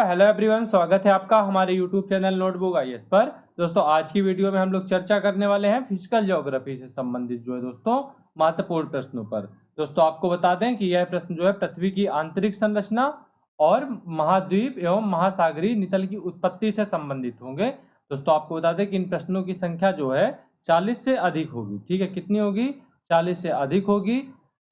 Hello everyone, स्वागत है आपका हमारे यूट्यूब चैनल नोटबुक आईएएस पर। दोस्तों आज की वीडियो में हम लोग चर्चा करने वाले हैं फिजिकल ज्योग्राफी से संबंधित जो है दोस्तों महत्वपूर्ण प्रश्नों पर। दोस्तों आपको बता दें कि यह प्रश्न जो है पृथ्वी की आंतरिक संरचना और महाद्वीप एवं महासागरीय नितल की उत्पत्ति से संबंधित होंगे। दोस्तों आपको बता दें कि इन प्रश्नों की संख्या जो है 40 से अधिक होगी। ठीक है, कितनी होगी? 40 से अधिक होगी,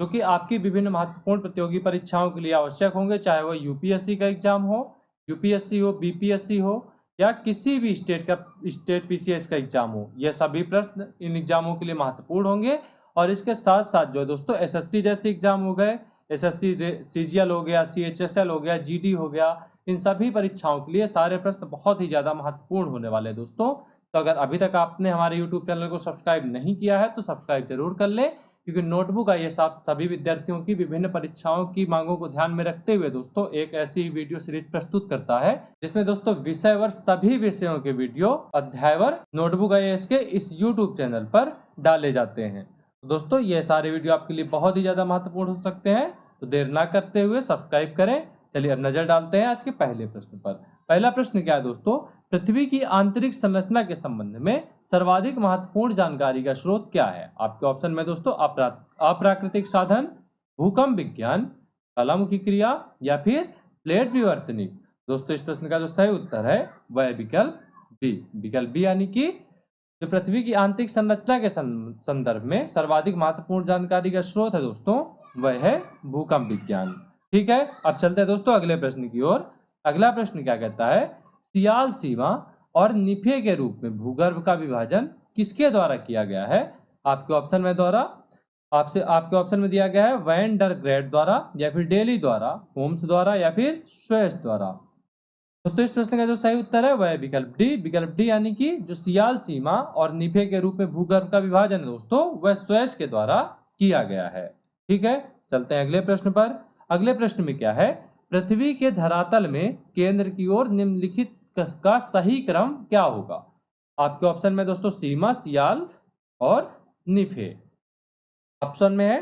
जो कि आपकी विभिन्न महत्वपूर्ण प्रतियोगी परीक्षाओं के लिए आवश्यक होंगे, चाहे वह यूपीएससी का एग्जाम हो, यूपीएससी हो, बीपीएससी हो या किसी भी स्टेट पीसीएस का एग्जाम हो। यह सभी प्रश्न इन एग्जामों के लिए महत्वपूर्ण होंगे। और इसके साथ साथ जो है दोस्तों एसएससी जैसे एग्जाम हो गए, एसएससी सीजीएल हो गया, सीएचएसएल हो गया, जीडी हो गया, इन सभी परीक्षाओं के लिए सारे प्रश्न बहुत ही ज्यादा महत्वपूर्ण होने वाले हैं दोस्तों। तो अगर अभी तक आपने हमारे यूट्यूब चैनल को सब्सक्राइब नहीं किया है तो सब्सक्राइब जरूर कर ले, क्योंकि नोटबुक आईएएस आप सभी विद्यार्थियों की विभिन्न परीक्षाओं की मांगों को ध्यान में रखते हुए दोस्तों एक ऐसी वीडियो सीरीज प्रस्तुत करता है जिसमें दोस्तों विषयवार सभी विषयों के वीडियो अध्यायवार नोटबुक आईएएस के इस यूट्यूब चैनल पर डाले जाते हैं। तो दोस्तों ये सारे वीडियो आपके लिए बहुत ही ज्यादा महत्वपूर्ण हो सकते हैं, तो देर ना करते हुए सब्सक्राइब करें। चलिए अब नजर डालते हैं आज के पहले प्रश्न पर। पहला प्रश्न क्या है दोस्तों? पृथ्वी की आंतरिक संरचना के संबंध में सर्वाधिक महत्वपूर्ण जानकारी का स्रोत क्या है? आपके ऑप्शन में दोस्तों अप्राकृतिक साधन, भूकंप विज्ञान, ज्वालामुखी क्रिया या फिर प्लेट विवर्तनिक। दोस्तों इस प्रश्न का जो सही उत्तर है वह है विकल्प बी। विकल्प बी यानी कि जो पृथ्वी की आंतरिक संरचना के संदर्भ में सर्वाधिक महत्वपूर्ण जानकारी का स्रोत है दोस्तों वह है भूकंप विज्ञान। ठीक है, अब चलते हैं दोस्तों अगले प्रश्न की ओर। अगला प्रश्न क्या कहता है? सियाल सीमा और निफे के रूप में भूगर्भ का विभाजन किसके द्वारा किया गया है? आपके ऑप्शन में दिया गया है वैन डर ग्रेट द्वारा या फिर डेली द्वारा, होम्स द्वारा या फिर स्वेस द्वारा। दोस्तों इस प्रश्न का जो सही उत्तर है वह है विकल्प डी। विकल्प डी यानी कि जो सियाल सीमा और निफे के रूप में भूगर्भ का विभाजन है दोस्तों वह स्वेस के द्वारा किया गया है। ठीक है, चलते हैं अगले प्रश्न पर। अगले प्रश्न में क्या है? पृथ्वी के धरातल में केंद्र की ओर निम्नलिखित का सही क्रम क्या होगा? आपके ऑप्शन में दोस्तों सीमा, सियाल और निफे। ऑप्शन में है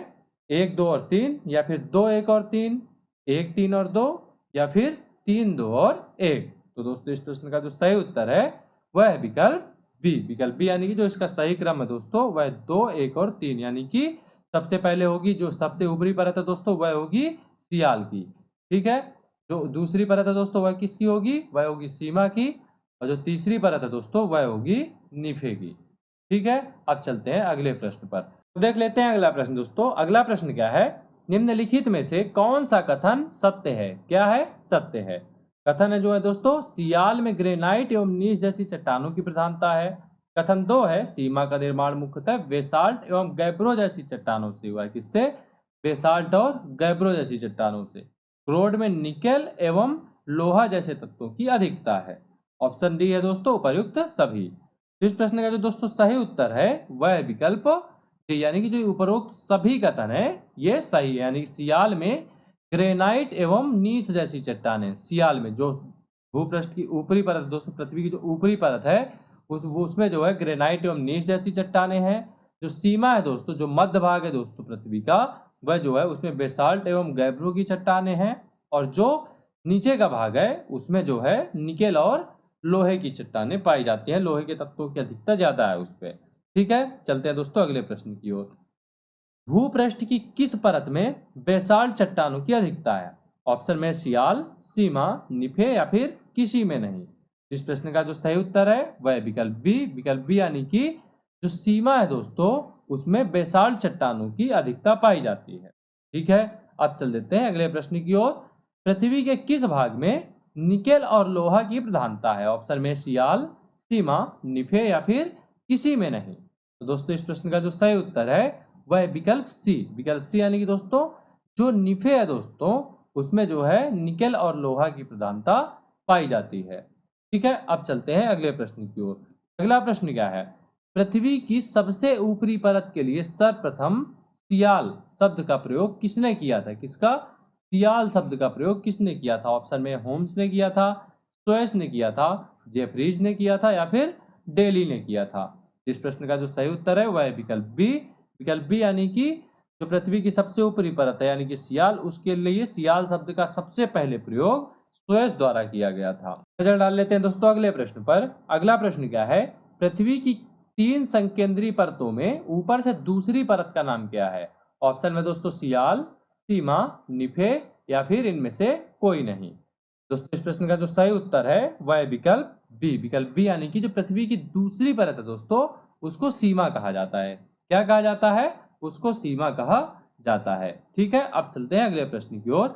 1, 2 और 3 या फिर 2, 1 और 3, 1, 3 और 2 या फिर 3, 2 और 1। तो दोस्तों इस प्रश्न का जो सही उत्तर है वह है विकल्प बी। विकल्प बी यानी कि जो इसका सही क्रम है दोस्तों वह 2, 1 और 3, यानी कि सबसे पहले होगी जो सबसे ऊपरी परत है दोस्तों वह होगी सियाल की। ठीक है, जो दूसरी परत है दोस्तों वह किसकी होगी? वह होगी सीमा की। और जो तीसरी परत है दोस्तों वह होगी निफे की। ठीक है, अब चलते हैं अगले प्रश्न पर। देख लेते हैं अगला प्रश्न दोस्तों। अगला प्रश्न क्या है? निम्नलिखित में से कौन सा कथन सत्य है? क्या है? सत्य है। कथन है जो है दोस्तों सियाल में ग्रेनाइट एवं नीस जैसी चट्टानों की प्रधानता है। कथन 2 है सीमा का निर्माण मुख्यतः बेसाल्ट एवं गैब्रो जैसी चट्टानों से हुआ है। किससे? बेसाल्ट और गैब्रो जैसी चट्टानों से। क्रोड में निकेल एवं लोहा जैसे तत्वों की अधिकता है। ऑप्शन डी है दोस्तों उपर्युक्त सभी। इस प्रश्न का जो दोस्तों सही उत्तर है वह है विकल्प डी, यानी कि जो उपरोक्त सभी कथन है ये सही है। यानी सियाल में ग्रेनाइट एवं नीस जैसी चट्टानें, सियाल में जो भूपृष्ठ की ऊपरी परत दोस्तों, पृथ्वी की जो ऊपरी परत है उसमें जो है ग्रेनाइट एवं नीस जैसी चट्टानें हैं। जो सीमा है दोस्तों, जो मध्य भाग है दोस्तों पृथ्वी का, वह जो है उसमें बेसाल्ट एवं गैब्रो की चट्टानें हैं। और जो नीचे का भाग है उसमें जो है निकेल और लोहे की चट्टानें पाई जाती हैं। लोहे के तत्वों की अधिकता ज्यादा है उस पर। ठीक है, चलते हैं दोस्तों अगले प्रश्न की ओर। भूपृष्ठ की किस परत में बेसाल्ट चट्टानों की अधिकता है? ऑप्शन में सियाल, सीमा, निफे या फिर किसी में नहीं। इस प्रश्न का जो सही उत्तर है वह विकल्प बी। विकल्प बी यानी कि जो सीमा है दोस्तों उसमें बेसाल्ट चट्टानों की अधिकता पाई जाती है। ठीक है, अब चल देते हैं अगले प्रश्न की ओर। पृथ्वी के किस भाग में निकेल और लोहा की प्रधानता है? ऑप्शन में सियाल, सीमा, निफे या फिर किसी में नहीं। तो दोस्तों इस प्रश्न का जो सही उत्तर है वह विकल्प सी। विकल्प सी यानी कि दोस्तों जो निफे है दोस्तों उसमें जो है निकेल और लोहा की प्रधानता पाई जाती है। ठीक है, अब चलते हैं अगले प्रश्न की ओर। अगला प्रश्न क्या है? पृथ्वी की सबसे ऊपरी परत के लिए सर्वप्रथम सियाल शब्द का प्रयोग किसने किया था? किसका? सियाल शब्द का प्रयोग किसने किया था? ऑप्शन में होम्स ने किया था, स्वेस ने किया था, जेफरीज ने किया था या फिर डेली ने किया था। इस प्रश्न का जो सही उत्तर है वह है विकल्प बी। विकल्प बी यानी कि जो पृथ्वी की सबसे ऊपरी परत है यानी कि सियाल, उसके लिए सियाल शब्द का सबसे पहले प्रयोग सुएज द्वारा किया गया था। नजर डाल लेते हैं दोस्तों अगले प्रश्न पर। अगला प्रश्न क्या है, पृथ्वी की 3 संकेंद्रीय परतों में ऊपर से दूसरी परत का नाम क्या है? ऑप्शन में दोस्तों सियाल, सीमा, निफे या फिर इनमें से कोई नहीं। दोस्तों इस प्रश्न का जो सही उत्तर है वह है विकल्प बी, यानी कि जो पृथ्वी की दूसरी परत है दोस्तों उसको सीमा कहा जाता है। क्या कहा जाता है? उसको सीमा कहा जाता है। ठीक है, अब चलते हैं अगले प्रश्न की ओर।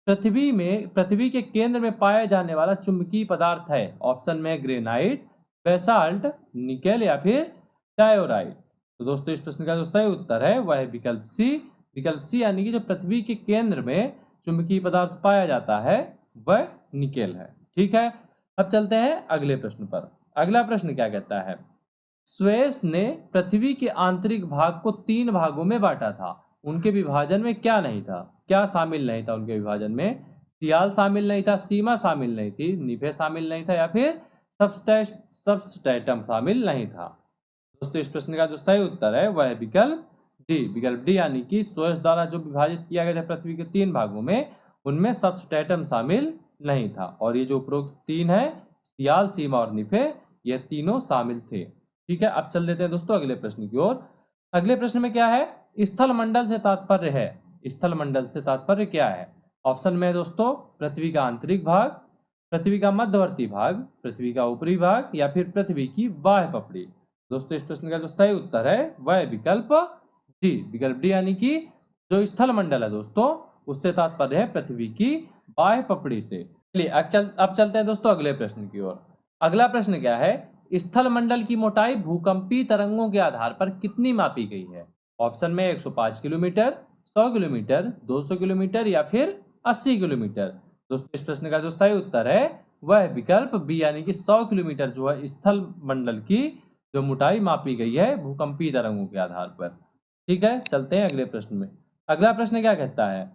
पृथ्वी के केंद्र में पाया जाने वाला चुंबकीय पदार्थ है। ऑप्शन में ग्रेनाइट, बेसाल्ट, निकेल या फिर डायोराइट। तो दोस्तों इस प्रश्न का जो सही उत्तर है वह है विकल्प सी, यानी कि जो पृथ्वी के केंद्र में चुंबकीय पदार्थ पाया जाता है वह निकेल है। ठीक है, अब चलते हैं अगले प्रश्न पर। अगला प्रश्न क्या कहता है, स्वेस ने पृथ्वी के आंतरिक भाग को 3 भागों में बांटा था। उनके विभाजन में क्या नहीं था? क्या शामिल नहीं था उनके विभाजन में? सियाल शामिल नहीं था, सीमा शामिल नहीं थी, निभे शामिल नहीं था या फिर सबस्टेटम शामिल नहीं था। दोस्तों इस प्रश्न का जो सही उत्तर है वह है विकल्प डी, यानी कि स्वेस द्वारा जो विभाजित किया गया था पृथ्वी के 3 भागों में, उनमें सबस्टेटम शामिल नहीं था। और ये जो उपरोक्त 3 है, सियाल, सीमा और निफे, ये तीनों शामिल थे। ठीक है, अब चल लेते हैं दोस्तों अगले प्रश्न की ओर। अगले प्रश्न में क्या है, स्थल मंडल से तात्पर्य है। स्थल मंडल से तात्पर्य क्या है? ऑप्शन में दोस्तों पृथ्वी का आंतरिक भाग, पृथ्वी का मध्यवर्ती भाग, पृथ्वी का ऊपरी भाग या फिर पृथ्वी की बाह्य पपड़ी। दोस्तों इस प्रश्न का जो सही उत्तर है वह है विकल्प डी, यानी कि जो स्थल मंडल है दोस्तों उससे तात्पर्य है पृथ्वी की बाह्य पपड़ी से। चलिए अब चलते हैं दोस्तों अगले प्रश्न की ओर। अगला प्रश्न क्या है, स्थल मंडल की मोटाई भूकंपीय तरंगों के आधार पर कितनी मापी गई है? ऑप्शन में 105 किलोमीटर, 100 किलोमीटर, 200 किलोमीटर या फिर 80 किलोमीटर। दोस्तों इस प्रश्न का जो सही उत्तर है वह है विकल्प बी, यानी कि 100 किलोमीटर जो है स्थल मंडल की जो मोटाई मापी गई है भूकंपीय तरंगों के आधार पर। ठीक है, चलते हैं अगले प्रश्न में। अगला प्रश्न क्या कहता है,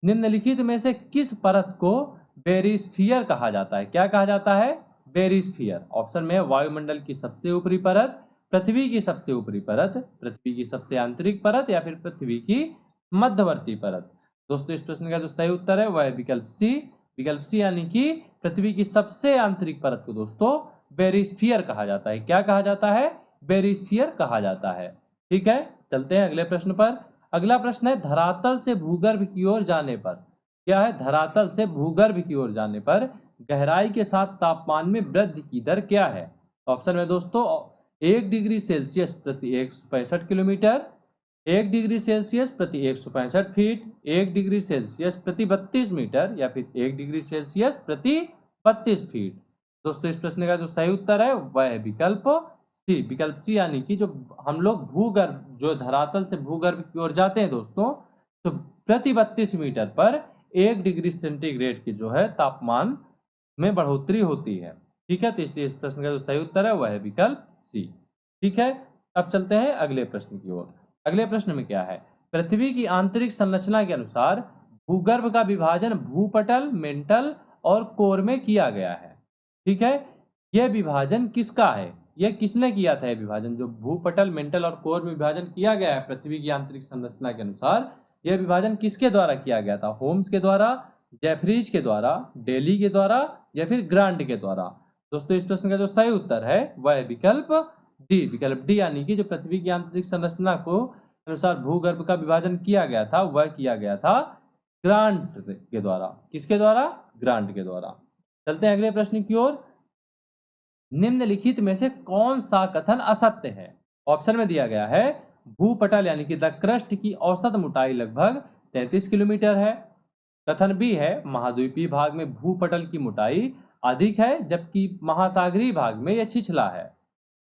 निम्नलिखित में से किस परत को बेरिस्फीयर कहा जाता है? क्या कहा जाता है? बेरिस्फीयर। ऑप्शन में वायुमंडल की सबसे ऊपरी परत, पृथ्वी की सबसे ऊपरी परत, पृथ्वी की सबसे आंतरिक परत या फिर पृथ्वी की मध्यवर्ती परत। दोस्तों इस प्रश्न का जो सही उत्तर है वह है विकल्प सी, यानी कि पृथ्वी की सबसे आंतरिक परत को दोस्तों बेरिस्फीयर कहा जाता है। क्या कहा जाता है? बेरिस्फीयर कहा जाता है। ठीक है, चलते हैं अगले प्रश्न पर। अगला प्रश्न है, धरातल से भूगर्भ की ओर जाने पर, क्या है, धरातल से भूगर्भ की ओर जाने पर गहराई के साथ तापमान में वृद्धि की दर क्या है? ऑप्शन में दोस्तों 1 डिग्री सेल्सियस प्रति 165 किलोमीटर, 1 डिग्री सेल्सियस प्रति 165 फीट, 1 डिग्री सेल्सियस प्रति 32 मीटर या फिर 1 डिग्री सेल्सियस प्रति 32 फीट। दोस्तों इस प्रश्न का जो सही उत्तर है वह है विकल्प सी, यानी कि जो हम लोग भूगर्भ जो धरातल से भूगर्भ की ओर जाते हैं दोस्तों, तो प्रति 32 मीटर पर 1 डिग्री सेंटीग्रेड की जो है तापमान में बढ़ोतरी होती है। ठीक है, तो इसलिए इस प्रश्न का जो सही उत्तर है वह है विकल्प सी। ठीक है, अब चलते हैं अगले प्रश्न की ओर। अगले प्रश्न में क्या है, पृथ्वी की आंतरिक संरचना के अनुसार भूगर्भ का विभाजन भूपटल, मेंटल और कोर में किया गया है। ठीक है, यह विभाजन किसका है? यह किसने किया था? यह विभाजन जो भूपटल, मेंटल और कोर में विभाजन किया गया है पृथ्वी की आंतरिक संरचना के अनुसार, यह विभाजन किसके द्वारा किया गया था? होम्स के द्वारा, जेफरीज के द्वारा, डेली के द्वारा या फिर ग्रांट के द्वारा। दोस्तों इस प्रश्न का जो सही उत्तर है वह है विकल्प डी, यानी कि जो पृथ्वी की आंतरिक संरचना को अनुसार भूगर्भ का विभाजन किया गया था वह किया गया था ग्रांट के द्वारा। किसके द्वारा? ग्रांट के द्वारा। चलते हैं अगले प्रश्न की ओर। निम्नलिखित में से कौन सा कथन असत्य है? ऑप्शन में दिया गया है, भूपटल यानी कि द क्रस्ट की औसत मोटाई लगभग 33 किलोमीटर है। कथन बी है, महाद्वीपीय भाग में भूपटल की मोटाई अधिक है जबकि महासागरीय भाग में यह छिछला है।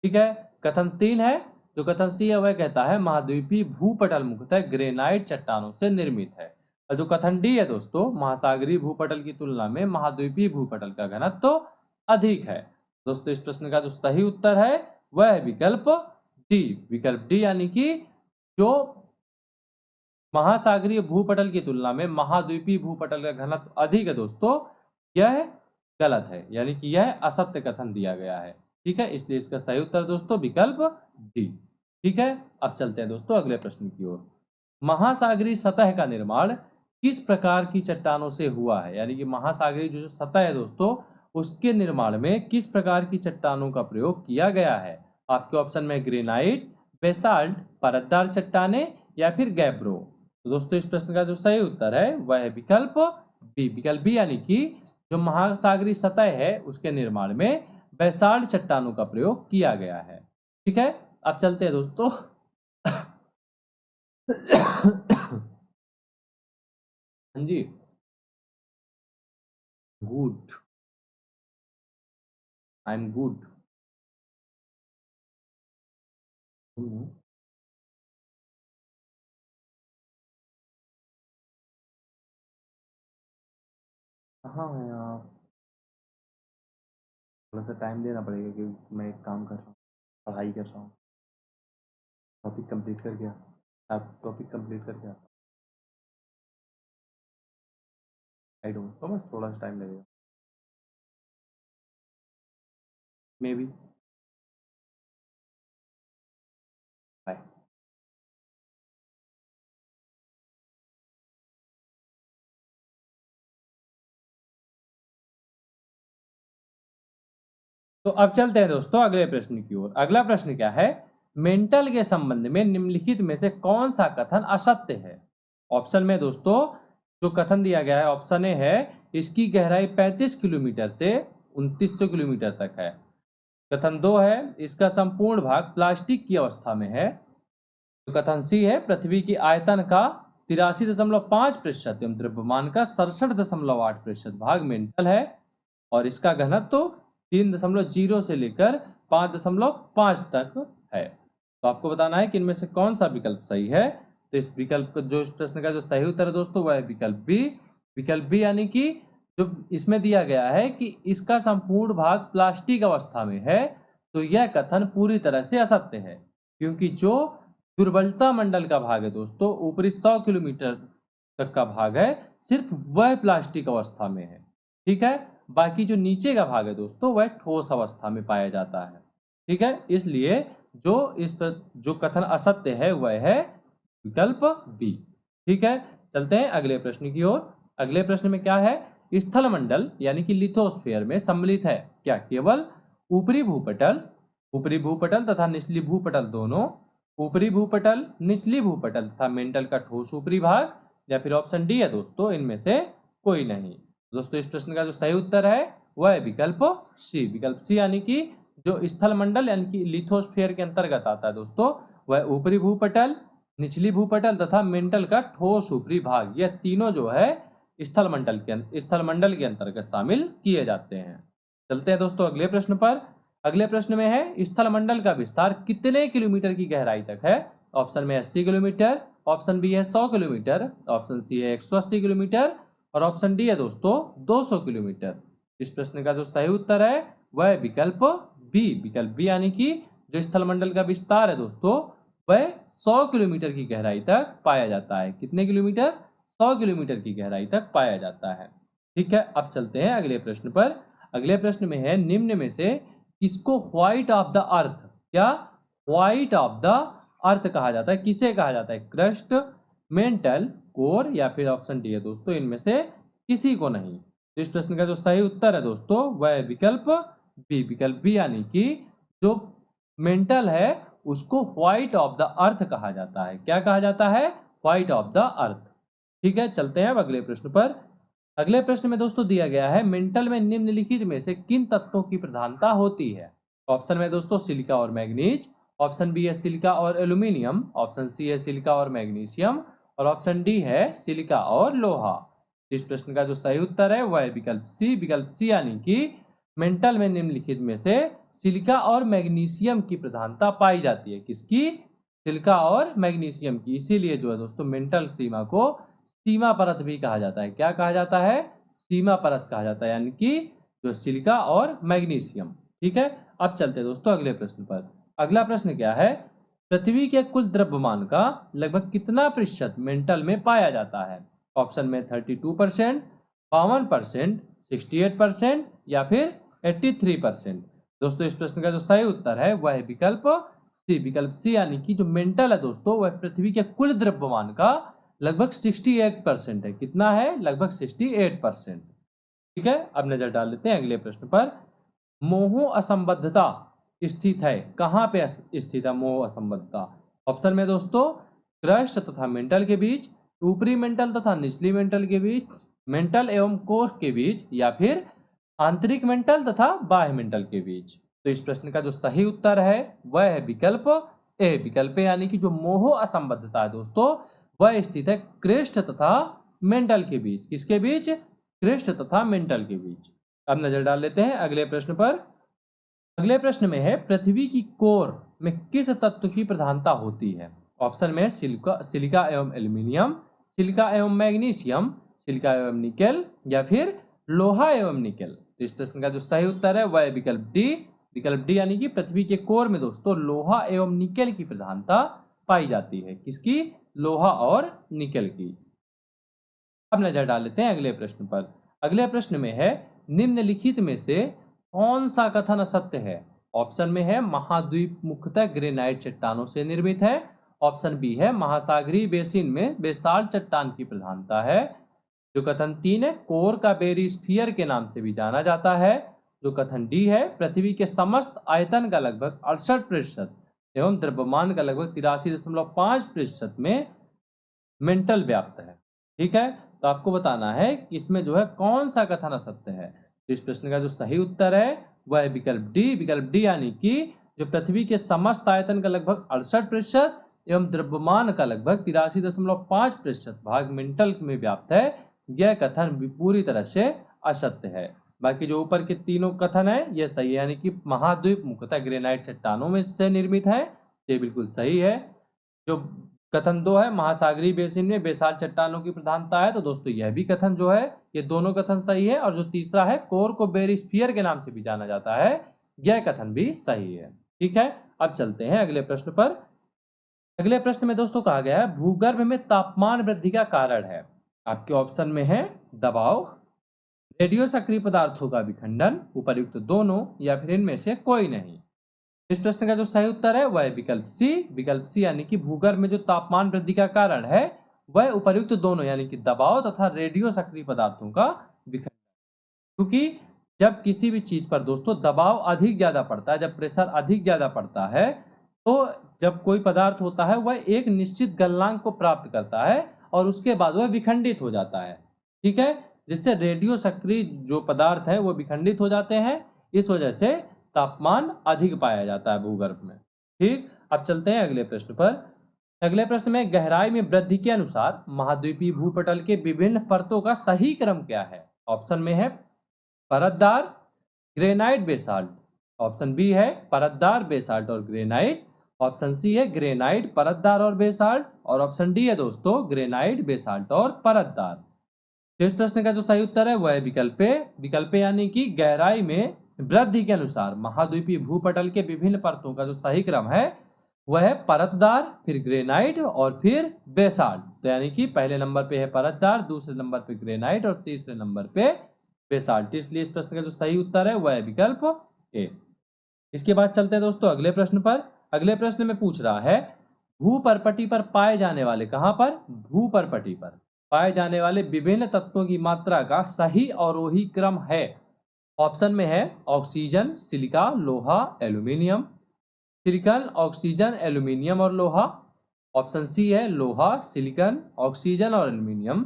ठीक है, कथन 3 है, जो कथन सी है वह कहता है महाद्वीपीय भूपटल मुख्यतः ग्रेनाइट चट्टानों से निर्मित है। और जो कथन डी है दोस्तों, महासागरीय भूपटल की तुलना में महाद्वीपीय भूपटल का घनत्व तो अधिक है। दोस्तों इस प्रश्न का जो सही उत्तर है वह है विकल्प डी, यानी कि जो महासागरीय भूपटल की तुलना में महाद्वीपीय भूपटल का घनत्व अधिक है दोस्तों, यह गलत है, यानी कि यह असत्य कथन दिया गया है। ठीक है, इसलिए इसका सही उत्तर दोस्तों विकल्प डी। ठीक है, अब चलते हैं दोस्तों अगले प्रश्न की ओर। महासागरीय सतह का निर्माण किस प्रकार की चट्टानों से हुआ है, यानी कि महासागरीय जो सतह है दोस्तों उसके निर्माण में किस प्रकार की चट्टानों का प्रयोग किया गया है। आपके ऑप्शन में ग्रेनाइट, बेसाल्ट, परतदार चट्टाने या फिर गैब्रो। तो दोस्तों इस प्रश्न का जो सही उत्तर है वह है विकल्प बी। विकल्प बी यानी कि जो महासागरीय सतह है उसके निर्माण में बेसाल्ट चट्टानों का प्रयोग किया गया है। ठीक है, अब चलते हैं दोस्तों हाँ जी, गुड, आई एम गुड। कहाँ है आप? थोड़ा सा टाइम देना पड़ेगा क्योंकि मैं एक काम कर रहा हूँ, पढ़ाई कर रहा हूँ। टॉपिक कंप्लीट कर गया, आप टॉपिक कंप्लीट कर गया। आई डोंट नो, बस थोड़ा सा टाइम लगेगा मे बी। बाय। तो अब चलते हैं दोस्तों अगले प्रश्न की ओर। अगला प्रश्न क्या है, मेंटल के संबंध में निम्नलिखित में से कौन सा कथन असत्य है। ऑप्शन में दोस्तों जो कथन दिया गया है, ऑप्शन ए है इसकी गहराई 35 किलोमीटर से 2900 किलोमीटर तक है। कथन दो है इसका संपूर्ण भाग प्लास्टिक की अवस्था में है। तो कथन सी है पृथ्वी की आयतन का 83.5% एवं द्रव्यमान का 67.8% भाग मेंटल है और इसका घनत्व तो 3.0 से लेकर 5.5 तक है। तो आपको बताना है कि इनमें से कौन सा विकल्प सही है। तो इस विकल्प का जो इस प्रश्न का जो सही उत्तर है दोस्तों वह है विकल्प बी। विकल्प बी यानी कि जो इसमें दिया गया है कि इसका संपूर्ण भाग प्लास्टिक अवस्था में है, तो यह कथन पूरी तरह से असत्य है क्योंकि जो दुर्बलता मंडल का भाग है दोस्तों, ऊपरी 100 किलोमीटर तक का भाग है, सिर्फ वह प्लास्टिक अवस्था में है। ठीक है, बाकी जो नीचे का भाग है दोस्तों वह ठोस अवस्था में पाया जाता है। ठीक है, इसलिए जो इस पर जो कथन असत्य है वह है विकल्प बी। ठीक है, चलते हैं अगले प्रश्न की ओर। अगले प्रश्न में क्या है, स्थल मंडल यानी कि लिथोस्फीयर में सम्मिलित है क्या केवल ऊपरी भूपटल, ऊपरी भूपटल तथा निचली भूपटल दोनों, ऊपरी भूपटल, निचली भूपटल तथा मेंटल का ठोस ऊपरी भाग, या फिर ऑप्शन डी है दोस्तों इनमें से कोई नहीं। दोस्तों इस प्रश्न का जो सही उत्तर है वह है विकल्प सी। विकल्प सी यानी कि जो स्थल मंडल यानी कि लिथोस्फीयर के अंतर्गत आता है दोस्तों, वह ऊपरी भूपटल, निचली भूपटल तथा मेंटल का ठोस ऊपरी भाग, यह तीनों जो है स्थल मंडल के अंतर्गत शामिल किए जाते हैं। चलते हैं दोस्तों अगले प्रश्न पर। अगले प्रश्न में है स्थल मंडल का विस्तार कितने किलोमीटर की गहराई तक है। ऑप्शन में 80 किलोमीटर, ऑप्शन बी है 100 किलोमीटर, ऑप्शन सी है 180 किलोमीटर और ऑप्शन डी है दोस्तों 200 किलोमीटर। इस प्रश्न का जो सही उत्तर है वह है विकल्प बी। विकल्प बी यानी कि जो स्थल मंडल का विस्तार है दोस्तों वह 100 किलोमीटर की गहराई तक पाया जाता है। कितने किलोमीटर? 100 किलोमीटर की गहराई तक पाया जाता है। ठीक है, अब चलते हैं अगले प्रश्न पर। अगले प्रश्न में है निम्न में से किसको व्हाइट ऑफ द अर्थ, क्या व्हाइट ऑफ द अर्थ कहा जाता है, किसे कहा जाता है, क्रस्ट, मेंटल, कोर या फिर ऑप्शन डी है दोस्तों इनमें से किसी को नहीं। तो इस प्रश्न का जो सही उत्तर है दोस्तों वह है विकल्प बी। विकल्प बी यानी कि जो मेंटल है उसको व्हाइट ऑफ द अर्थ कहा जाता है। क्या कहा जाता है? White of the earth. ठीक है, चलते हैं अब अगले प्रश्न पर। अगले प्रश्न में दोस्तों दिया गया है मेंटल में निम्नलिखित में से किन तत्वों की प्रधानता होती है। ऑप्शन में दोस्तों सिलिका और मैग्नीज, ऑप्शन बी है सिलिका और एल्यूमिनियम, ऑप्शन सी है सिलिका और मैग्नीशियम और ऑप्शन डी है सिलिका और लोहा। इस प्रश्न का जो सही उत्तर है वह है विकल्प सी। विकल्प सी यानी कि मेंटल में निम्नलिखित में से सिलिका और मैग्नीशियम की प्रधानता पाई जाती है। किसकी? सिलिका और मैग्नीशियम की। इसीलिए जो है दोस्तों मेंटल सीमा को सीमा परत भी कहा जाता है। क्या कहा जाता है? सीमा परत कहा जाता है, यानी कि जो सिलिका और मैग्नीशियम। ठीक है, अब चलते हैं दोस्तों अगले प्रश्न पर। अगला प्रश्न क्या है, पृथ्वी के कुल द्रव्यमान का लगभग कितना प्रतिशत मेंटल में पाया जाता है। ऑप्शन में 32%, 52%, 68% या फिर 83%। दोस्तों इस प्रश्न का जो सही उत्तर है वह है विकल्प सी। विकल्प सी यानी कि जो मेंटल है दोस्तों वह पृथ्वी के कुल द्रव्यमान का लगभग 68% है। कितना है? लगभग 68%। ठीक है, अब नजर डाल लेते हैं अगले प्रश्न पर। मोह असंबद्धता स्थित है कहाँ पे स्थित है मोह असंबद्धता? ऑप्शन में दोस्तों क्रस्ट तथा मेंटल के बीच, ऊपरी मेंटल तथा निचली मेंटल के बीच, मेंटल एवं कोर के बीच, या फिर आंतरिक मेंटल तथा बाह्य मेंटल के बीच। तो इस प्रश्न का जो सही उत्तर है वह है विकल्प ए। विकल्प यानी कि जो मोह असंबद्धता है दोस्तों वह स्थित है क्रिस्ट तथा मेंटल के बीच। किसके बीच? क्रिस्ट तथा मेंटल के बीच। अब नजर डाल लेते हैं अगले प्रश्न पर। अगले प्रश्न में है पृथ्वी की कोर में किस तत्व की प्रधानता होती है? ऑप्शन में सिलिका एवं एल्यूमिनियम, सिलिका एवं मैग्नीशियम, सिलिका एवं निकेल, या फिर लोहा एवं निकेल। तो इस प्रश्न का जो सही उत्तर है वह है विकल्प डी। विकल्प डी यानी कि पृथ्वी के कोर में दोस्तों लोहा एवं निकेल की प्रधानता पाई जाती है। किसकी? लोहा और निकेल की। अब नजर डाल लेते हैं अगले प्रश्न पर। अगले प्रश्न में है निम्नलिखित में से कौन सा कथन असत्य है? ऑप्शन में है महाद्वीप मुख्यतः ग्रेनाइट चट्टानों से निर्मित है। ऑप्शन बी है महासागरीय बेसिन में बेसाल्ट चट्टान की प्रधानता है। जो कथन 3 है कोर का बेरिस्फीयर के नाम से भी जाना जाता है। जो कथन डी है पृथ्वी के समस्त आयतन का लगभग 68% एवं द्रव्यमान का लगभग 83.5% में मेंटल व्याप्त है। ठीक है, तो आपको बताना है कि इसमें जो है कौन सा कथन असत्य है। तो इस प्रश्न का जो सही उत्तर है वह है विकल्प डी। विकल्प डी यानी कि जो पृथ्वी के समस्त आयतन का लगभग 68% एवं द्रव्यमान का लगभग 83.5% भाग मेंटल में व्याप्त है, यह कथन पूरी तरह से असत्य है। बाकी जो ऊपर के तीनों कथन है यह सही है, यानी कि महाद्वीप मुख्यतः ग्रेनाइट चट्टानों में से निर्मित है, ये बिल्कुल सही है। जो कथन 2 है महासागरीय बेसिन में बेसाल्ट चट्टानों की प्रधानता है, तो दोस्तों यह भी कथन जो है ये दोनों कथन सही है। और जो तीसरा है कोर को बेरिस्फीयर के नाम से भी जाना जाता है, यह कथन भी सही है। ठीक है, अब चलते हैं अगले प्रश्न पर। अगले प्रश्न में दोस्तों कहा गया है भूगर्भ में तापमान वृद्धि का कारण है। आपके ऑप्शन में है दबाव, रेडियो सक्रिय पदार्थों का विखंडन, उपर्युक्त दोनों, या फिर इनमें से कोई नहीं। इस प्रश्न का जो सही उत्तर है वह है विकल्प सी। विकल्प सी यानी कि भूगर्भ में जो तापमान वृद्धि का कारण है वह उपर्युक्त दोनों यानी कि दबाव तथा रेडियो सक्रिय पदार्थों का विखंडन। क्योंकि जब किसी भी चीज पर दोस्तों दबाव अधिक ज्यादा पड़ता है, जब प्रेशर अधिक ज्यादा पड़ता है, तो जब कोई पदार्थ होता है वह एक निश्चित गलनांक को प्राप्त करता है और उसके बाद वह विखंडित हो जाता है। ठीक है, जिससे रेडियो सक्रिय जो पदार्थ है वो विखंडित हो जाते हैं। इस वजह से तापमान अधिक पाया जाता है भूगर्भ में। ठीक, अब चलते हैं अगले प्रश्न पर। अगले प्रश्न में गहराई में वृद्धि के अनुसार महाद्वीपीय भूपटल के विभिन्न परतों का सही क्रम क्या है? ऑप्शन में है परतदार, ग्रेनाइट, बेसाल्ट। ऑप्शन बी है परतदार, बेसाल्ट और ग्रेनाइट। ऑप्शन सी है ग्रेनाइट, परतदार और बेसाल्ट। और ऑप्शन डी है दोस्तों ग्रेनाइट, बेसाल्ट और परतदार। तो इस प्रश्न का जो सही उत्तर है वह है विकल्प ए। विकल्प यानी कि गहराई में वृद्धि के अनुसार महाद्वीपीय भूपटल के विभिन्न परतों का जो सही क्रम है वह है परतदार, फिर ग्रेनाइट और फिर बेसाल्ट। तो यानी कि पहले नंबर पे है परतदार, दूसरे नंबर पे ग्रेनाइट और तीसरे नंबर पे बेसाल्ट। इसलिए इस प्रश्न का जो सही उत्तर है वह है विकल्प ए। इसके बाद चलते हैं दोस्तों अगले प्रश्न पर। अगले प्रश्न में पूछ रहा है भूपर्पटी पर पाए जाने वाले, कहां पर? भूपर्पटी पर पाए जाने वाले विभिन्न तत्वों की मात्रा का सही अवरोही क्रम है। ऑप्शन में है ऑक्सीजन, सिलिका, लोहा, एल्यूमिनियम, सिलिकॉन, ऑक्सीजन, एल्यूमिनियम और लोहा। ऑप्शन सी है लोहा, सिलिकॉन, ऑक्सीजन और एल्यूमिनियम।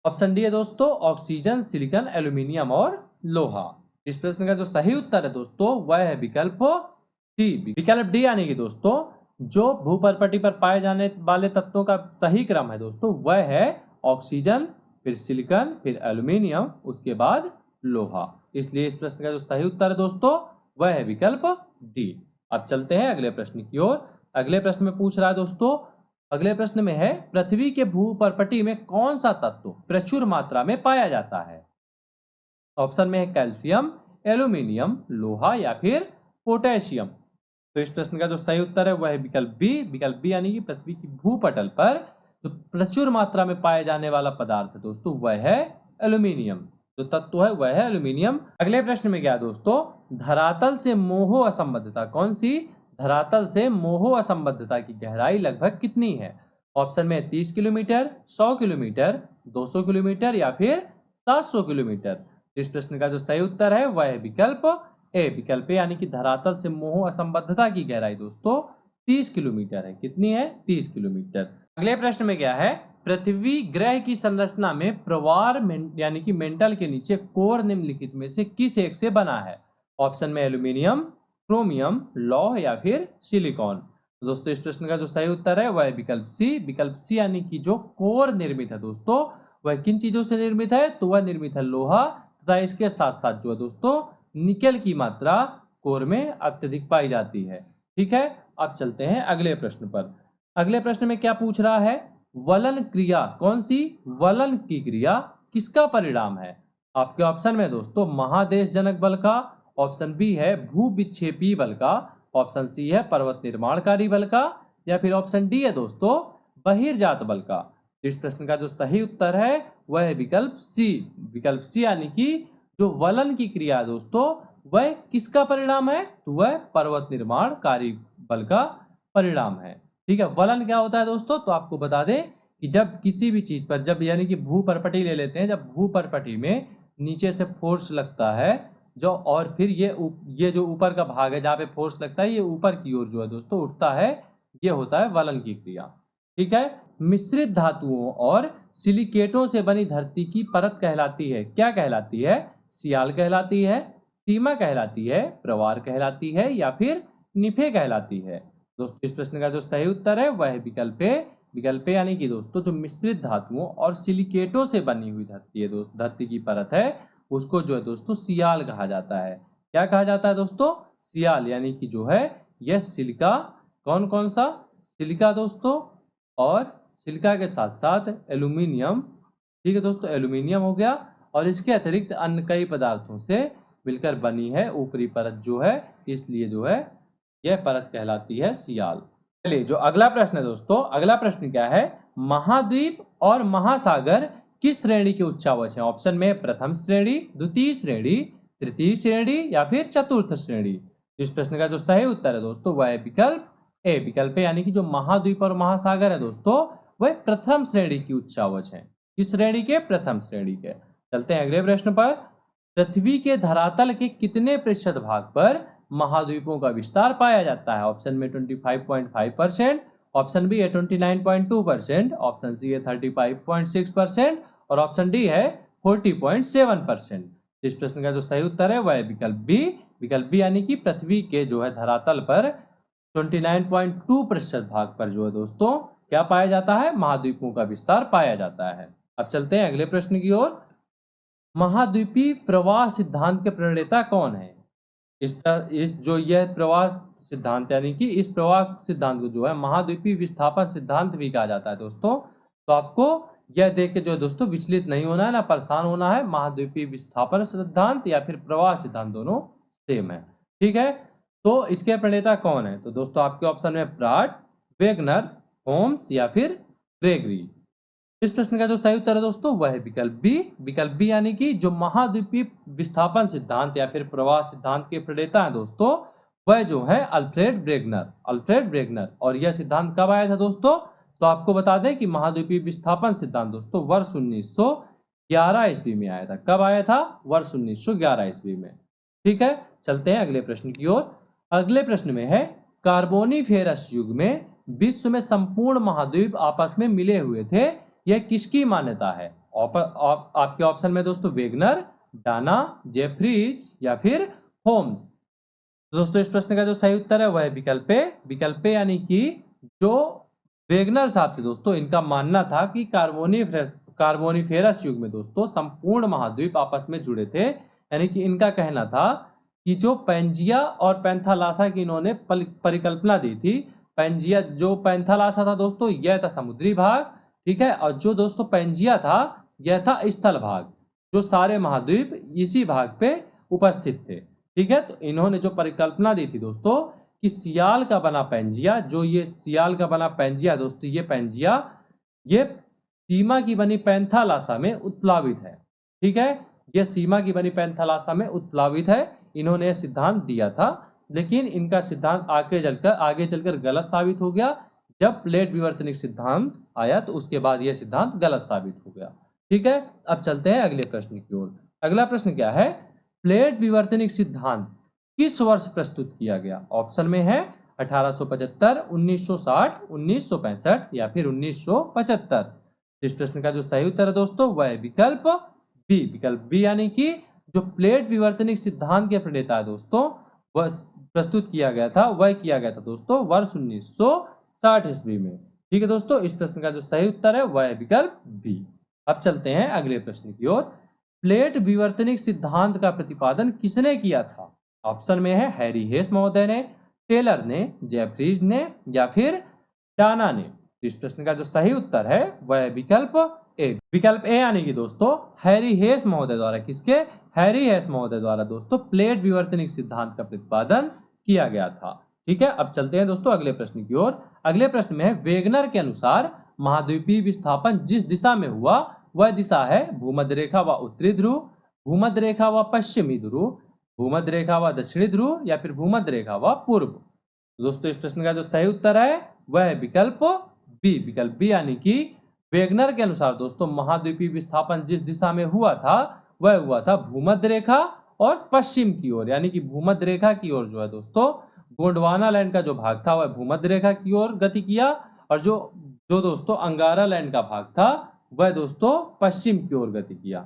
ऑप्शन डी है दोस्तों ऑक्सीजन, सिलिकॉन, एल्यूमिनियम और लोहा। इस प्रश्न का जो सही उत्तर है दोस्तों वह है विकल्प डी। विकल्प डी यानी कि दोस्तों जो भूपर्पटी पर पाए जाने वाले तत्वों का सही क्रम है दोस्तों वह है ऑक्सीजन, फिर सिलिकॉन, फिर एल्यूमिनियम, उसके बाद लोहा। इसलिए इस प्रश्न का जो सही उत्तर है दोस्तों वह है विकल्प डी। अब चलते हैं अगले प्रश्न की ओर। अगले प्रश्न में पूछ रहा है दोस्तों, अगले प्रश्न में है पृथ्वी के भूपर्पटी में कौन सा तत्व प्रचुर मात्रा में पाया जाता है? ऑप्शन में है कैल्शियम, एल्यूमिनियम, लोहा या फिर पोटेशियम। तो इस प्रश्न का जो सही उत्तर है वह है विकल्प बी। विकल्प बी यानी कि पृथ्वी की भूपटल पर जो प्रचुर मात्रा में पाए जाने वाला पदार्थ है दोस्तों वह है एल्यूमिनियम। जो तत्व है वह है एल्यूमिनियम। अगले प्रश्न में क्या दोस्तों, धरातल से मोह असंबद्धता, कौन सी? धरातल से मोह असंबद्धता की गहराई लगभग कितनी है? ऑप्शन में 30 किलोमीटर, 100 किलोमीटर, 200 किलोमीटर या फिर 700 किलोमीटर। इस प्रश्न का जो सही उत्तर है वह है विकल्प ए। विकल्प ए यानी कि धरातल से मोह असंबद्धता की गहराई दोस्तों 30 किलोमीटर है। कितनी है? 30 किलोमीटर। अगले प्रश्न में क्या है? पृथ्वी ग्रह की संरचना में प्रवार यानी कि मेंटल के नीचे कोर निम्नलिखित में से किस एक से बना है? ऑप्शन में एल्यूमिनियम, क्रोमियम, लौह या फिर सिलिकॉन। तो दोस्तों इस प्रश्न का जो सही उत्तर है वह है विकल्प सी। विकल्प सी यानी कि जो कोर निर्मित है दोस्तों वह किन चीजों से निर्मित है? तो वह निर्मित है लोहा तथा इसके साथ साथ जो है दोस्तों निकेल की मात्रा कोर में अत्यधिक पाई जाती है। ठीक है, अब चलते हैं अगले प्रश्न पर। अगले प्रश्न में क्या पूछ रहा है? वलन क्रिया कौन सी? वलन की क्रिया किसका परिणाम है? आपके ऑप्शन में दोस्तों महादेश जनक बल का, ऑप्शन बी है भू विक्षेपी बल का, ऑप्शन सी है पर्वत निर्माणकारी बल का या फिर ऑप्शन डी है दोस्तों बहिर्जात बल का। इस प्रश्न का जो सही उत्तर है वह है विकल्प सी। विकल्प सी यानी कि जो वलन की क्रिया है दोस्तों वह किसका परिणाम है? तो वह पर्वत निर्माणकारी बल का परिणाम है। ठीक है, वलन क्या होता है दोस्तों? तो आपको बता दें कि जब किसी भी चीज पर जब यानी कि भू परपटी ले लेते हैं, जब भू परपटी में नीचे से फोर्स लगता है जो और फिर ये जो ऊपर का भाग है जहाँ पे फोर्स लगता है ये ऊपर की ओर जो है दोस्तों उठता है, ये होता है वलन की क्रिया। ठीक है, मिश्रित धातुओं और सिलिकेटों से बनी धरती की परत कहलाती है, क्या कहलाती है? सियाल कहलाती है, सीमा कहलाती है, प्रवार कहलाती है या फिर निफे कहलाती है। दोस्तों इस प्रश्न का जो सही उत्तर है वह है विकल्प ए। विकल्प ए यानी कि दोस्तों जो मिश्रित धातुओं और सिलिकेटों से बनी हुई धरती है दोस्त धरती की परत है उसको जो है दोस्तों सियाल कहा जाता है। क्या कहा जाता है दोस्तों? सियाल यानी कि जो है यह सिलिका, कौन कौन सा? सिलिका दोस्तों, और सिलिका के साथ साथ एल्यूमिनियम। ठीक है दोस्तों, एल्यूमिनियम हो गया और इसके अतिरिक्त अन्य कई पदार्थों से मिलकर बनी है ऊपरी परत जो है, इसलिए जो है यह परत कहलाती है सियाल। चलिए जो अगला प्रश्न है दोस्तों, अगला प्रश्न क्या है? महाद्वीप और महासागर किस श्रेणी के उच्चावच हैं? ऑप्शन में प्रथम श्रेणी, द्वितीय श्रेणी, तृतीय श्रेणी या फिर चतुर्थ श्रेणी। इस प्रश्न का जो सही उत्तर है दोस्तों वह है विकल्प ए। विकल्प ए यानी कि जो महाद्वीप और महासागर है दोस्तों वह प्रथम श्रेणी की उच्चावच है। किस श्रेणी के? प्रथम श्रेणी के। चलते हैं अगले प्रश्न पर। पृथ्वी के धरातल के कितने प्रतिशत भाग पर महाद्वीपों का विस्तार पाया जाता है? ऑप्शन में 25.5%, ऑप्शन बी है 29.2%, ऑप्शन सी है 35.6% और ऑप्शन डी है 40.7%। इस प्रश्न का जो सही उत्तर है वह है विकल्प बी। विकल्प बी यानी कि पृथ्वी के जो है धरातल पर 29.2% भाग पर जो है दोस्तों क्या पाया जाता है? महाद्वीपों का विस्तार पाया जाता है। अब चलते हैं अगले प्रश्न की ओर। महाद्वीपीय प्रवाह सिद्धांत के प्रणेता कौन है? इस जो यह प्रवाह सिद्धांत यानी कि इस प्रवाह सिद्धांत को जो है महाद्वीपीय विस्थापन सिद्धांत भी कहा जाता है दोस्तों। तो आपको यह देख के जो है दोस्तों विचलित नहीं होना है, ना परेशान होना है। महाद्वीपीय विस्थापन सिद्धांत या फिर प्रवाह सिद्धांत दोनों सेम है। ठीक है, तो इसके प्रणेता कौन है? तो दोस्तों आपके ऑप्शन में प्राट, वेगनर, होम्स या फिर ग्रेगरी। इस प्रश्न का जो सही उत्तर है दोस्तों वह है विकल्प बी। विकल्प बी यानी कि जो महाद्वीपीय विस्थापन सिद्धांत या फिर प्रवाह सिद्धांत के प्रणेता है दोस्तों वह जो है अल्फ्रेड ब्रेगनर। अल्फ्रेड ब्रेगनर। और यह सिद्धांत कब आया था दोस्तों? तो आपको बता दें कि महाद्वीपीय विस्थापन सिद्धांत दोस्तों वर्ष 1911 ईस्वी में आया था। कब आया था? वर्ष 1911 ईस्वी में। ठीक है, चलते हैं अगले प्रश्न की ओर। अगले प्रश्न में है कार्बोनिफेरस युग में विश्व में संपूर्ण महाद्वीप आपस में मिले हुए थे, यह किसकी मान्यता है? आपके ऑप्शन में दोस्तों वेगनर, डाना, जेफ्रीज या फिर होम्स। दोस्तों इस प्रश्न का जो सही उत्तर है वह है विकल्प ए। विकल्प ए यानी कि जो वेगनर साहब थे दोस्तों इनका मानना था कि कार्बोनिफेरस युग में दोस्तों संपूर्ण महाद्वीप आपस में जुड़े थे। यानी कि इनका कहना था कि जो पैंजिया और पैंथालासा की इन्होंने परिकल्पना दी थी। पैंजिया जो पैंथालासा था दोस्तों यह था समुद्री भाग, ठीक है, और जो दोस्तों पैंजिया था यह था स्थल भाग, जो सारे महाद्वीप इसी भाग पे उपस्थित थे। ठीक है, तो इन्होंने जो परिकल्पना दी थी दोस्तों कि सियाल का बना पैंजिया, जो ये सियाल का बना पैंजिया दोस्तों ये पैंजिया ये सीमा की बनी पैंथालासा में उत्प्लावित है। ठीक है, ये सीमा की बनी पैंथालासा में उत्प्लावित है। इन्होंने यह सिद्धांत दिया था, लेकिन इनका सिद्धांत आगे चलकर गलत साबित हो गया। जब प्लेट विवर्तनिक सिद्धांत आया तो उसके बाद यह सिद्धांत गलत साबित हो गया। ठीक है, अब चलते हैं अगले प्रश्न की ओर। अगला प्रश्न क्या है, प्लेट विवर्तनिक सिद्धांत किस वर्ष प्रस्तुत किया गया? ऑप्शन में है 1875, 1960, 1965 या फिर 1975। इस प्रश्न का जो सही उत्तर है दोस्तों वह है विकल्प बी। विकल्प बी यानी कि जो प्लेट विवर्तनिक सिद्धांत के प्रणेता है दोस्तों, वह प्रस्तुत किया गया था, वह किया गया था दोस्तों वर्ष 1960 ईस्वी में। ठीक है दोस्तों, इस प्रश्न का जो सही उत्तर है वह है विकल्प बी। अब चलते हैं अगले प्रश्न की ओर। प्लेट विवर्तनिक सिद्धांत का प्रतिपादन किसने किया था? ऑप्शन में है हैरी हेस महोदय ने, टेलर ने, जेफरीज ने या फिर डाना ने। तो इस प्रश्न का जो सही उत्तर है वह है विकल्प ए। विकल्प ए यानी कि दोस्तों हैरी हेस महोदय द्वारा, किसके? हैरी हेस महोदय द्वारा दोस्तों प्लेट विवर्तनिक सिद्धांत का प्रतिपादन किया गया था। ठीक है, अब चलते हैं दोस्तों अगले प्रश्न की ओर। अगले प्रश्न में है वेगनर के अनुसार महाद्वीपीय विस्थापन जिस दिशा में हुआ वह दिशा है भूमध्य रेखा व उत्तरी ध्रुव, भूमध्य रेखा व पश्चिमी ध्रुव, भूमध्य रेखा व दक्षिणी ध्रुव या फिर भूमध्य रेखा व पूर्व। दोस्तों इस प्रश्न का जो सही उत्तर है वह है विकल्प बी। विकल्प बी यानी कि वेगनर के अनुसार दोस्तों महाद्वीपीय विस्थापन जिस दिशा में हुआ था वह हुआ था भूमध्य रेखा और पश्चिम की ओर, यानी कि भूमध्य रेखा की ओर जो है दोस्तों गोंडवाना लैंड का जो भाग था वह भूमध्य रेखा की ओर गति किया, और जो जो दोस्तों अंगारा लैंड का भाग था वह दोस्तों पश्चिम की ओर गति किया।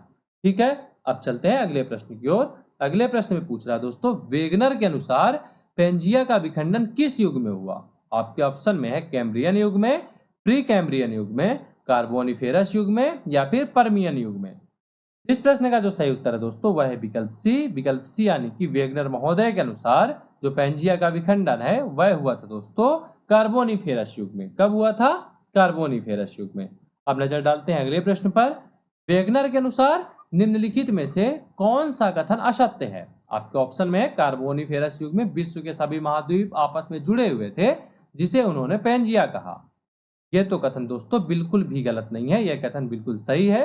ठीक है, अब चलते हैं अगले प्रश्न की ओर। अगले प्रश्न में पूछ रहा है दोस्तों वेगनर के अनुसार पेंजिया का विखंडन किस युग में हुआ? आपके ऑप्शन में है कैम्ब्रियन युग में, प्री कैम्ब्रियन युग में, कार्बोनिफेरस युग में या फिर पर्मियन युग में। इस प्रश्न का जो सही उत्तर है दोस्तों वह है विकल्प सी। विकल्प सी यानी कि वेगनर महोदय के अनुसार जो पेंजिया का विखंडन है वह हुआ था दोस्तों कार्बोनिफेरस युग में। कब हुआ था? कार्बोनिफेरस युग में। अब नजर डालते हैं अगले प्रश्न पर। वेगनर के अनुसार निम्नलिखित में से कौन सा कथन असत्य है? आपके ऑप्शन में है कार्बोनिफेरस युग में विश्व के सभी महाद्वीप आपस में जुड़े हुए थे जिसे उन्होंने पेंजिया कहा। यह तो कथन दोस्तों बिल्कुल भी गलत नहीं है, यह कथन बिल्कुल सही है।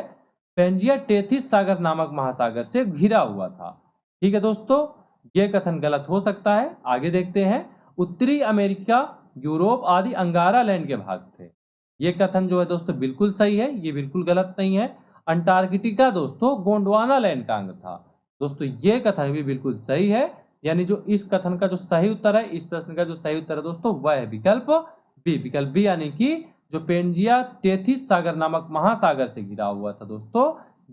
पेंजिया टेथिस सागर नामक महासागर से घिरा हुआ था। ठीक है दोस्तों, यह कथन गलत हो सकता है। आगे देखते हैं। उत्तरी अमेरिका, यूरोप आदि अंगारा लैंड के भाग थे। यह कथन जो है दोस्तों बिल्कुल सही है, ये बिल्कुल गलत नहीं है। अंटार्कटिका दोस्तों गोंडवाना लैंड का अंग था। दोस्तों यह कथन भी बिल्कुल सही है, यानी जो इस कथन का जो सही उत्तर है, इस प्रश्न का जो सही उत्तर है दोस्तों वह है विकल्प बी। विकल्प बी यानी कि जो पेंजिया टेथिस सागर नामक महासागर से घिरा हुआ था दोस्तों,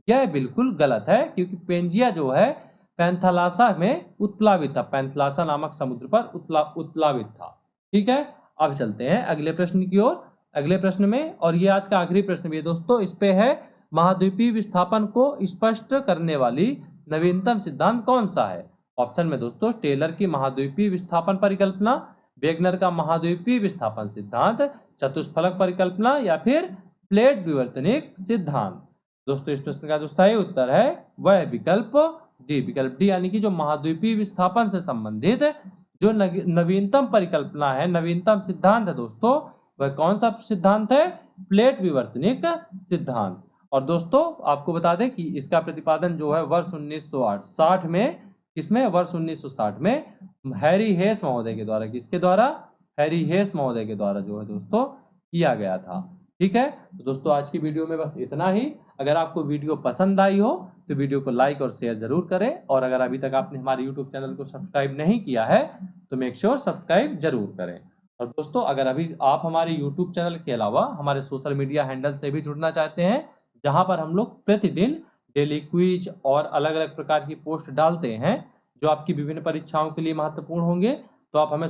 यह बिल्कुल गलत है, क्योंकि पेंजिया जो है पैंथालासा में उत्प्लावित था, पैंथालासा नामक समुद्र पर उत्प्लावित था। ठीक है, अब चलते हैं अगले प्रश्न की ओर। अगले प्रश्न में, और ये आज का आखिरी प्रश्न भी है दोस्तों, इस पे है महाद्वीपीय विस्थापन को स्पष्ट करने वाली नवीनतम सिद्धांत कौन सा है? ऑप्शन में दोस्तों टेलर की महाद्वीपीय विस्थापन परिकल्पना, वेगनर का महाद्वीपीय विस्थापन सिद्धांत, चतुष्फलक परिकल्पना या फिर प्लेट विवर्तनिक सिद्धांत। दोस्तों इस प्रश्न का जो सही उत्तर है वह है विकल्प डी। विकल्प डी यानी कि जो महाद्वीपीय विस्थापन से संबंधित जो नवीनतम परिकल्पना है, नवीनतम सिद्धांत है दोस्तों, वह कौन सा सिद्धांत है? प्लेट विवर्तनिक सिद्धांत। और दोस्तों आपको बता दें कि इसका प्रतिपादन जो है वर्ष 1960 में, किसमें? वर्ष 1960 में हैरी हेस महोदय के द्वारा। किसके द्वारा? हैरी हेस महोदय के द्वारा जो है दोस्तों किया गया था। ठीक है, तो दोस्तों आज की वीडियो में बस इतना ही। अगर आपको वीडियो पसंद आई हो तो वीडियो को लाइक और शेयर जरूर करें, और अगर अभी तक आपने हमारे यूट्यूब चैनल को सब्सक्राइब नहीं किया है तो मेक श्योर सब्सक्राइब जरूर करें। और दोस्तों अगर अभी आप हमारे यूट्यूब चैनल के अलावा हमारे सोशल मीडिया हैंडल से भी जुड़ना चाहते हैं, जहां पर हम लोग प्रतिदिन डेली क्विज और अलग अलग प्रकार की पोस्ट डालते हैं जो आपकी विभिन्न परीक्षाओं के लिए महत्वपूर्ण होंगे, तो आप हमें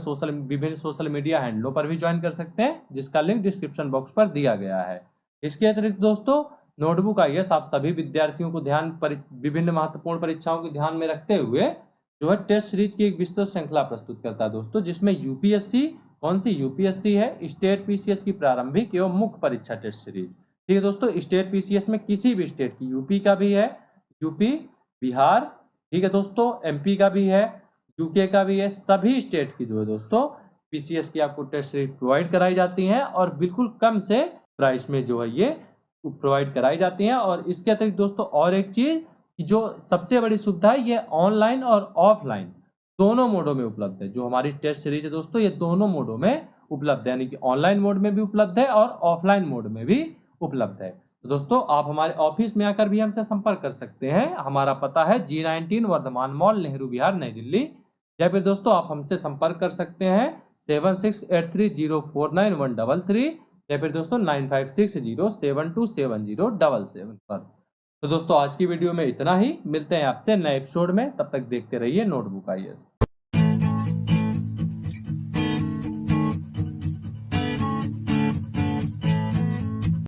विभिन्न सोशल मीडिया हैंडलों पर भी ज्वाइन कर सकते हैं, जिसका लिंक डिस्क्रिप्शन बॉक्स पर दिया गया है। इसके अतिरिक्त दोस्तों नोटबुक आईएएस आप सभी विद्यार्थियों को विभिन्न महत्वपूर्ण परीक्षाओं को ध्यान में रखते हुए जो है टेस्ट सीरीज की एक विस्तृत श्रृंखला प्रस्तुत करता है दोस्तों, जिसमें यूपीएससी, कौन सी यूपीएससी है? स्टेट पीसीएस की प्रारंभिक एवं मुख्य परीक्षा टेस्ट सीरीज। ठीक है दोस्तों, स्टेट पीसीएस में किसी भी स्टेट की, यूपी का भी है, यूपी, बिहार, ठीक है दोस्तों, एमपी का भी है, यूके का भी है, सभी स्टेट की जो है दोस्तों पीसीएस की आपको टेस्ट सीरीज प्रोवाइड कराई जाती हैं, और बिल्कुल कम से प्राइस में जो है ये प्रोवाइड कराई जाती हैं। और इसके अतिरिक्त दोस्तों और एक चीज, जो सबसे बड़ी सुविधा है, ये ऑनलाइन और ऑफलाइन दोनों मोडों में उपलब्ध है। जो हमारी टेस्ट सीरीज है दोस्तों, ये दोनों मोडों में उपलब्ध है, यानी कि ऑनलाइन मोड में भी उपलब्ध है और ऑफलाइन मोड में भी उपलब्ध है। तो दोस्तों आप हमारे ऑफिस में आकर भी हमसे संपर्क कर सकते हैं। हमारा पता है G19 वर्धमान मॉल, नेहरू विहार, नई दिल्ली। या फिर दोस्तों आप हमसे संपर्क कर सकते हैं 7683049133 या फिर दोस्तों 9560727077 पर। तो दोस्तों आज की वीडियो में इतना ही, मिलते हैं आपसे नए एपिसोड में, तब तक देखते रहिए नोटबुक IAS।